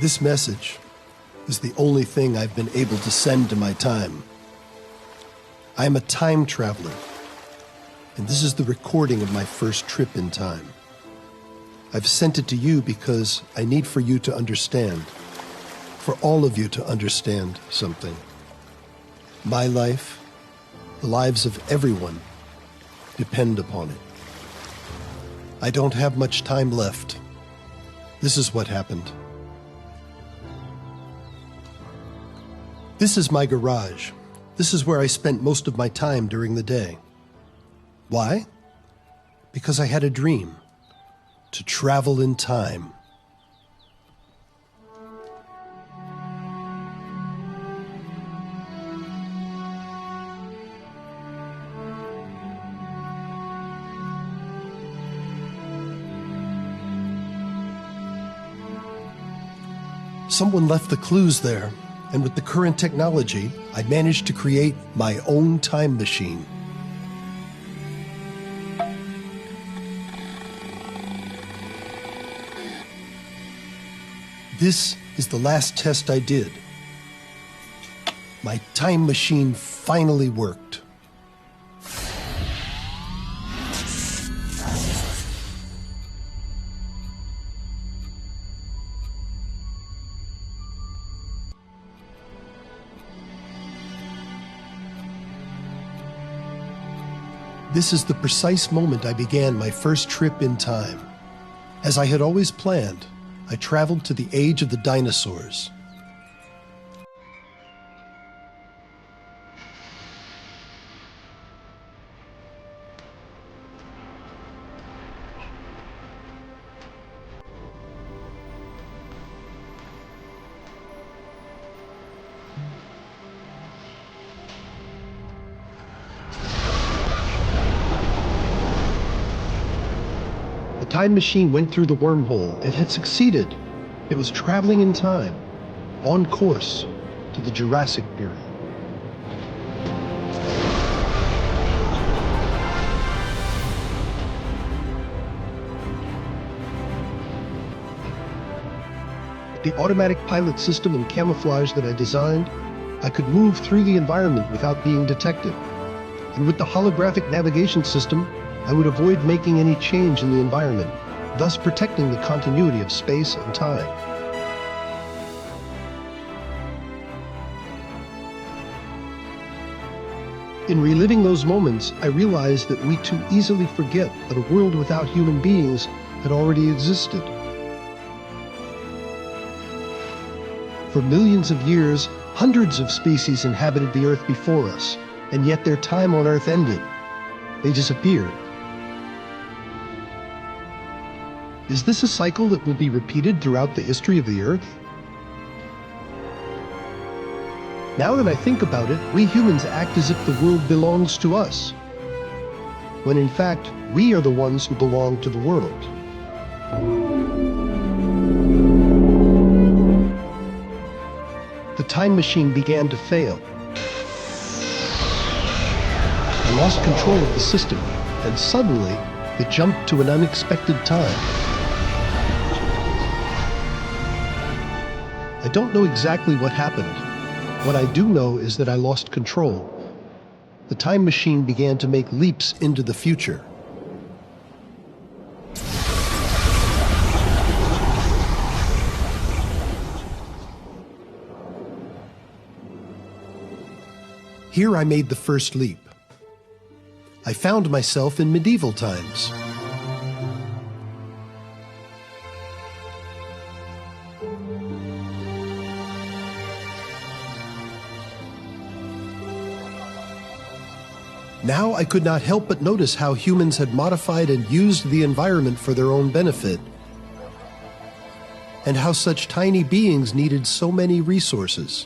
This message is the only thing I've been able to send to my time. I am a time traveler, and this is the recording of my first trip in time. I've sent it to you because I need for you to understand, for all of you to understand something. My life, the lives of everyone, depend upon it. I don't have much time left. This is what happened. This is my garage. This is where I spent most of my time during the day. Why? Because I had a dream to travel in time. Someone left the clues there, and with the current technology, I managed to create my own time machine. This is the last test I did. My time machine finally worked. This is the precise moment I began my first trip in time. As I had always planned, I traveled to the age of the dinosaurs. The time machine went through the wormhole. It had succeeded. It was traveling in time, on course to the Jurassic period. With the automatic pilot system and camouflage that I designed, I could move through the environment without being detected. And with the holographic navigation system, I would avoid making any change in the environment, thus protecting the continuity of space and time. In reliving those moments, I realized that we too easily forget that a world without human beings had already existed. For millions of years, hundreds of species inhabited the Earth before us, and yet their time on Earth ended. They disappeared. Is this a cycle that will be repeated throughout the history of the Earth? Now that I think about it, we humans act as if the world belongs to us, when in fact, we are the ones who belong to the world. The time machine began to fail. I lost control of the system, and suddenly, it jumped to an unexpected time. I don't know exactly what happened. What I do know is that I lost control. The time machine began to make leaps into the future. Here I made the first leap. I found myself in medieval times. Now I could not help but notice how humans had modified and used the environment for their own benefit, and how such tiny beings needed so many resources.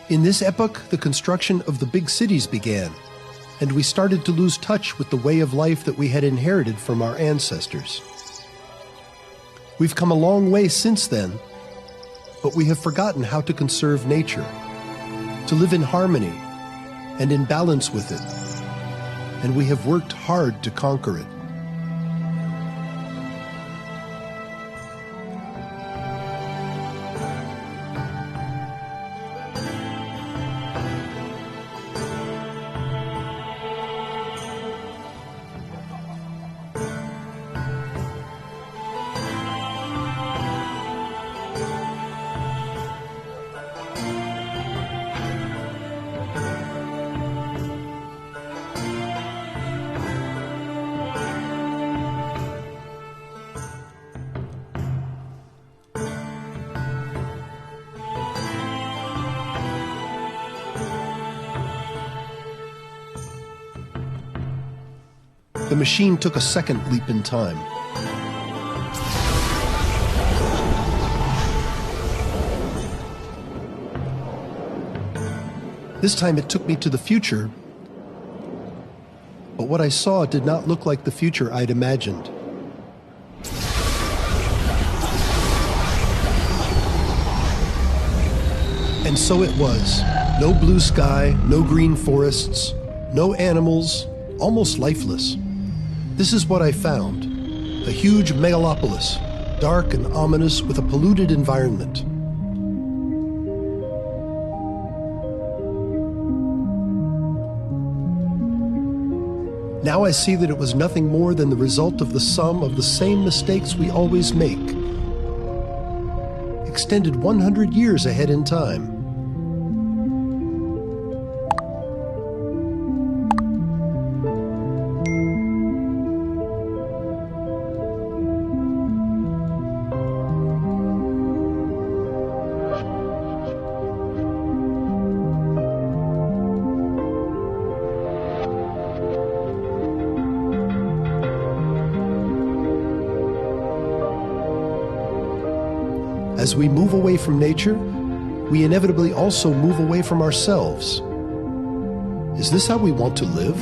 In this epoch, the construction of the big cities began, and we started to lose touch with the way of life that we had inherited from our ancestors. We've come a long way since then, but we have forgotten how to conserve nature, to live in harmony and in balance with it, and we have worked hard to conquer it. The machine took a second leap in time. This time it took me to the future, but what I saw did not look like the future I'd imagined. And so it was. No blue sky, no green forests, no animals, almost lifeless. This is what I found: a huge megalopolis, dark and ominous with a polluted environment. Now I see that it was nothing more than the result of the sum of the same mistakes we always make, extended 100 years ahead in time. As we move away from nature, we inevitably also move away from ourselves. Is this how we want to live?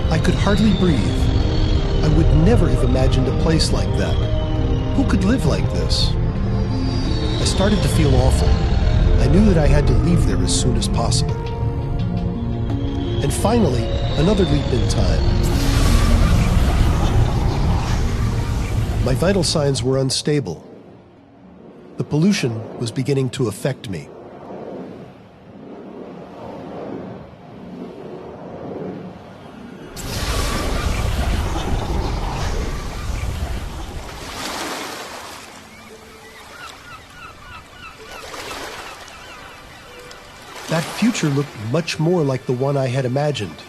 I could hardly breathe. I would never have imagined a place like that. Who could live like this? I started to feel awful. I knew that I had to leave there as soon as possible. And finally, another leap in time. My vital signs were unstable. The pollution was beginning to affect me. That future looked much more like the one I had imagined.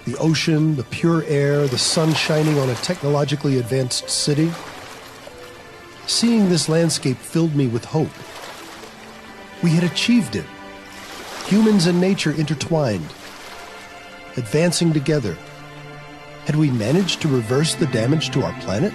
The ocean, the pure air, the sun shining on a technologically advanced city. Seeing this landscape filled me with hope. We had achieved it. Humans and nature intertwined, advancing together. Had we managed to reverse the damage to our planet?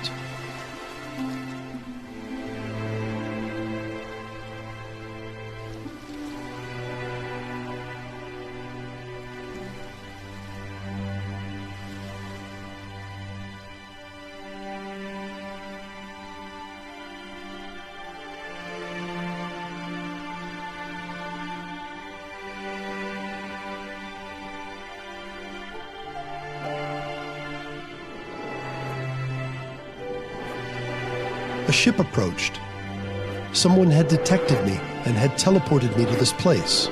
A ship approached. Someone had detected me and had teleported me to this place.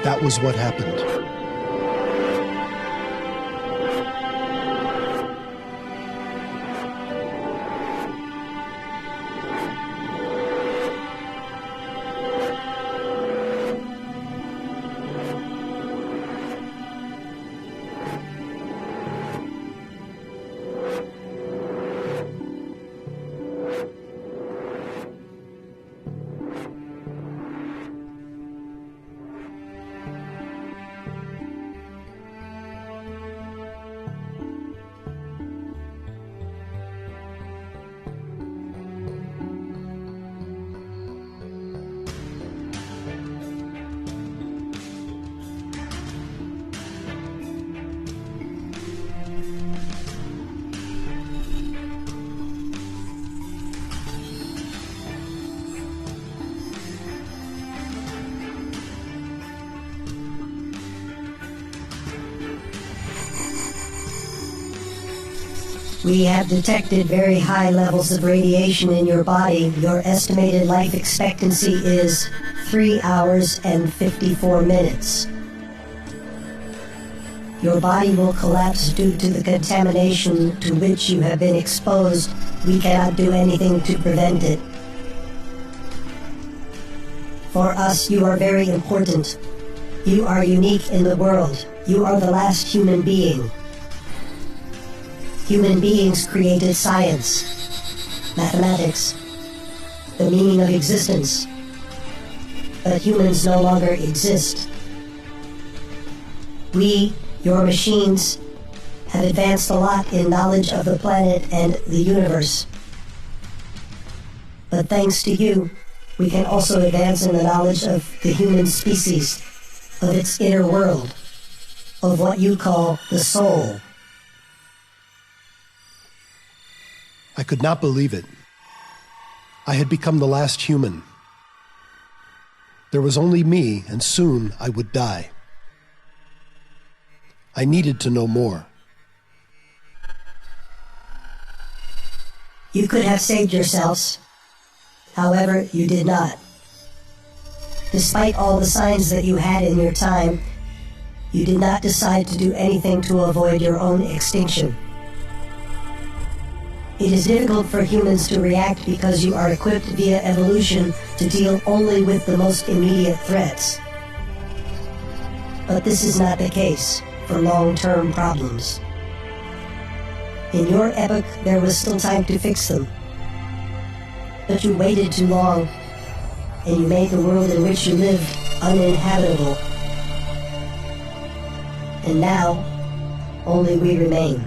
That was what happened. We have detected very high levels of radiation in your body. Your estimated life expectancy is 3 hours and 54 minutes. Your body will collapse due to the contamination to which you have been exposed. We cannot do anything to prevent it. For us, you are very important. You are unique in the world. You are the last human being. Human beings created science, mathematics, the meaning of existence. But humans no longer exist. We, your machines, have advanced a lot in knowledge of the planet and the universe. But thanks to you, we can also advance in the knowledge of the human species, of its inner world, of what you call the soul. I could not believe it. I had become the last human. There was only me, and soon I would die. I needed to know more. You could have saved yourselves. However, you did not. Despite all the signs that you had in your time, you did not decide to do anything to avoid your own extinction. It is difficult for humans to react because you are equipped via evolution to deal only with the most immediate threats. But this is not the case for long-term problems. In your epoch, there was still time to fix them. But you waited too long, and you made the world in which you live uninhabitable. And now, only we remain.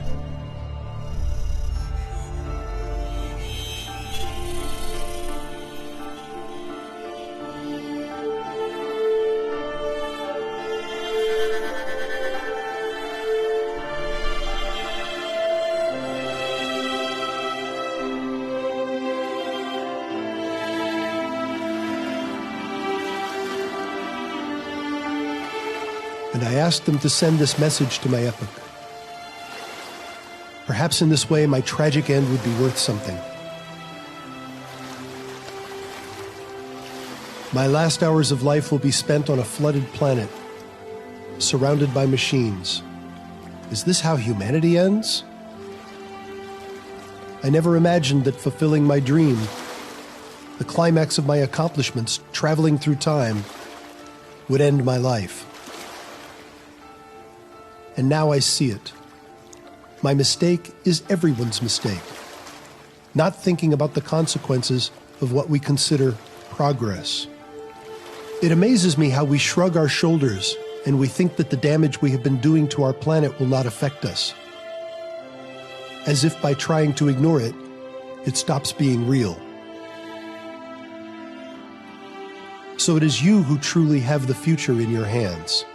And I asked them to send this message to my epoch. Perhaps in this way my tragic end would be worth something. My last hours of life will be spent on a flooded planet, surrounded by machines. Is this how humanity ends? I never imagined that fulfilling my dream, the climax of my accomplishments, traveling through time, would end my life. And now I see it. My mistake is everyone's mistake. Not thinking about the consequences of what we consider progress. It amazes me how we shrug our shoulders and we think that the damage we have been doing to our planet will not affect us. As if by trying to ignore it, it stops being real. So it is you who truly have the future in your hands.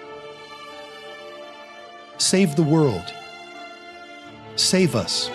Save the world. Save us.